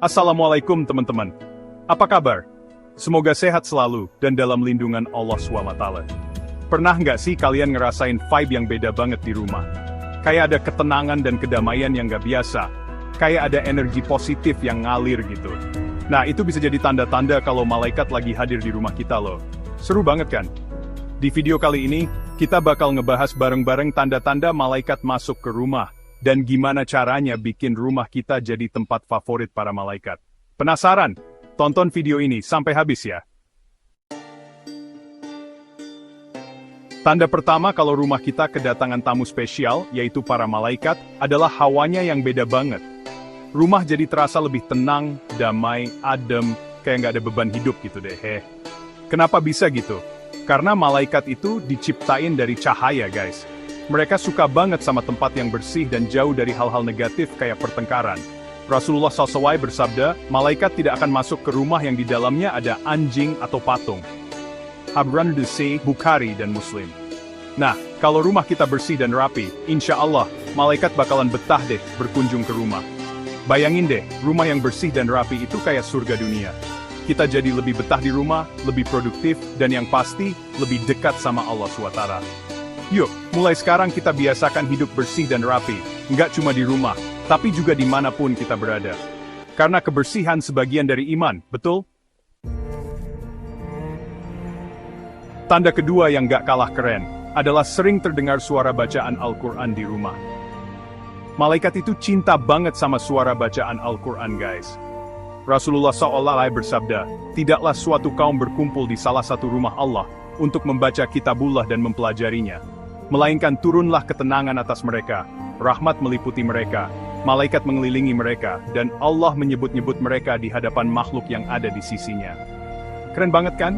Assalamualaikum teman-teman. Apa kabar? Semoga sehat selalu dan dalam lindungan Allah SWT. Pernah nggak sih kalian ngerasain vibe yang beda banget di rumah? Kayak ada ketenangan dan kedamaian yang nggak biasa. Kayak ada energi positif yang ngalir gitu. Nah, itu bisa jadi tanda-tanda kalau malaikat lagi hadir di rumah kita loh. Seru banget kan? Di video kali ini, kita bakal ngebahas bareng-bareng tanda-tanda malaikat masuk ke rumah. Dan gimana caranya bikin rumah kita jadi tempat favorit para malaikat. Penasaran? Tonton video ini sampai habis ya. Tanda pertama kalau rumah kita kedatangan tamu spesial, yaitu para malaikat, adalah hawanya yang beda banget. Rumah jadi terasa lebih tenang, damai, adem, kayak nggak ada beban hidup gitu deh. Kenapa bisa gitu? Karena malaikat itu diciptain dari cahaya guys. Mereka suka banget sama tempat yang bersih dan jauh dari hal-hal negatif kayak pertengkaran. Rasulullah SAW bersabda, malaikat tidak akan masuk ke rumah yang di dalamnya ada anjing atau patung. Hadran Bukhari dan Muslim. Nah, kalau rumah kita bersih dan rapi, insya Allah, malaikat bakalan betah deh berkunjung ke rumah. Bayangin deh, rumah yang bersih dan rapi itu kayak surga dunia. Kita jadi lebih betah di rumah, lebih produktif, dan yang pasti, lebih dekat sama Allah SWT. Yuk, mulai sekarang kita biasakan hidup bersih dan rapi, nggak cuma di rumah, tapi juga dimanapun kita berada. Karena kebersihan sebagian dari iman, betul? Tanda kedua yang nggak kalah keren, adalah sering terdengar suara bacaan Al-Quran di rumah. Malaikat itu cinta banget sama suara bacaan Al-Quran guys. Rasulullah SAW bersabda, tidaklah suatu kaum berkumpul di salah satu rumah Allah, untuk membaca kitabullah dan mempelajarinya. Melainkan turunlah ketenangan atas mereka, rahmat meliputi mereka, malaikat mengelilingi mereka, dan Allah menyebut-nyebut mereka di hadapan makhluk yang ada di sisinya. Keren banget kan?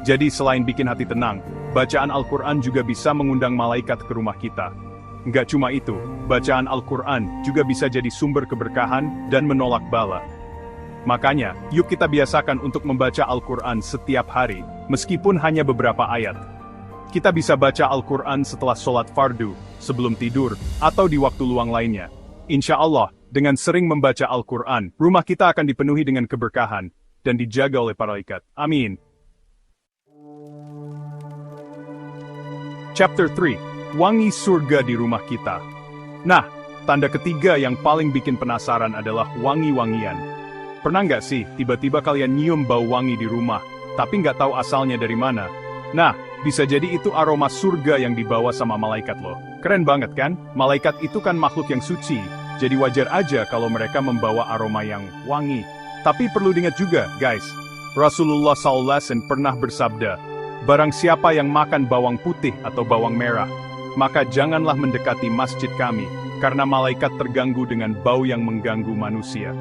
Jadi selain bikin hati tenang, bacaan Al-Quran juga bisa mengundang malaikat ke rumah kita. Nggak cuma itu, bacaan Al-Quran juga bisa jadi sumber keberkahan dan menolak bala. Makanya, yuk kita biasakan untuk membaca Al-Quran setiap hari, meskipun hanya beberapa ayat. Kita bisa baca Al-Quran setelah sholat fardu, sebelum tidur, atau di waktu luang lainnya. Insya Allah, dengan sering membaca Al-Quran, rumah kita akan dipenuhi dengan keberkahan, dan dijaga oleh para malaikat. Amin. Chapter 3. Wangi surga di rumah kita. Nah, tanda ketiga yang paling bikin penasaran adalah wangi-wangian. Pernah nggak sih, tiba-tiba kalian nyium bau wangi di rumah, tapi nggak tahu asalnya dari mana? Nah, bisa jadi itu aroma surga yang dibawa sama malaikat loh. Keren banget kan? Malaikat itu kan makhluk yang suci, jadi wajar aja kalau mereka membawa aroma yang wangi. Tapi perlu diingat juga, guys, Rasulullah SAW pernah bersabda, barang siapa yang makan bawang putih atau bawang merah, maka janganlah mendekati masjid kami, karena malaikat terganggu dengan bau yang mengganggu manusia.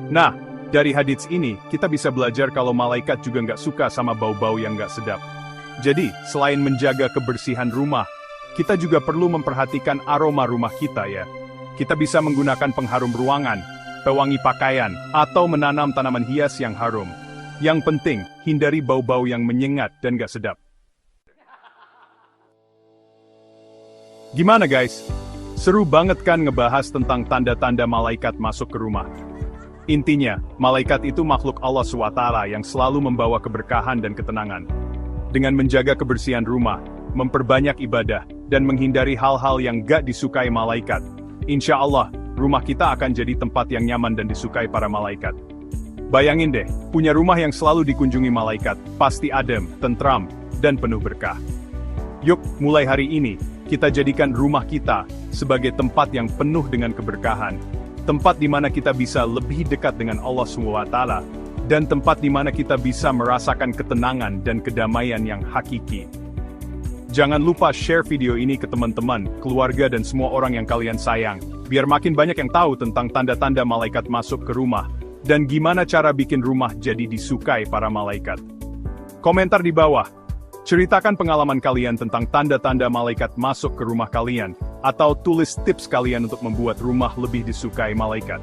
Nah, dari hadits ini, kita bisa belajar kalau malaikat juga nggak suka sama bau-bau yang nggak sedap. Jadi, selain menjaga kebersihan rumah, kita juga perlu memperhatikan aroma rumah kita ya. Kita bisa menggunakan pengharum ruangan, pewangi pakaian, atau menanam tanaman hias yang harum. Yang penting, hindari bau-bau yang menyengat dan nggak sedap. Gimana guys? Seru banget kan ngebahas tentang tanda-tanda malaikat masuk ke rumah? Intinya, malaikat itu makhluk Allah SWT yang selalu membawa keberkahan dan ketenangan. Dengan menjaga kebersihan rumah, memperbanyak ibadah, dan menghindari hal-hal yang gak disukai malaikat, insya Allah, rumah kita akan jadi tempat yang nyaman dan disukai para malaikat. Bayangin deh, punya rumah yang selalu dikunjungi malaikat, pasti adem, tentram, dan penuh berkah. Yuk, mulai hari ini, kita jadikan rumah kita sebagai tempat yang penuh dengan keberkahan. Tempat di mana kita bisa lebih dekat dengan Allah SWT, dan tempat di mana kita bisa merasakan ketenangan dan kedamaian yang hakiki. Jangan lupa share video ini ke teman-teman, keluarga dan semua orang yang kalian sayang, biar makin banyak yang tahu tentang tanda-tanda malaikat masuk ke rumah, dan gimana cara bikin rumah jadi disukai para malaikat. Komentar di bawah, ceritakan pengalaman kalian tentang tanda-tanda malaikat masuk ke rumah kalian, atau tulis tips kalian untuk membuat rumah lebih disukai malaikat.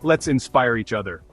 Let's inspire each other.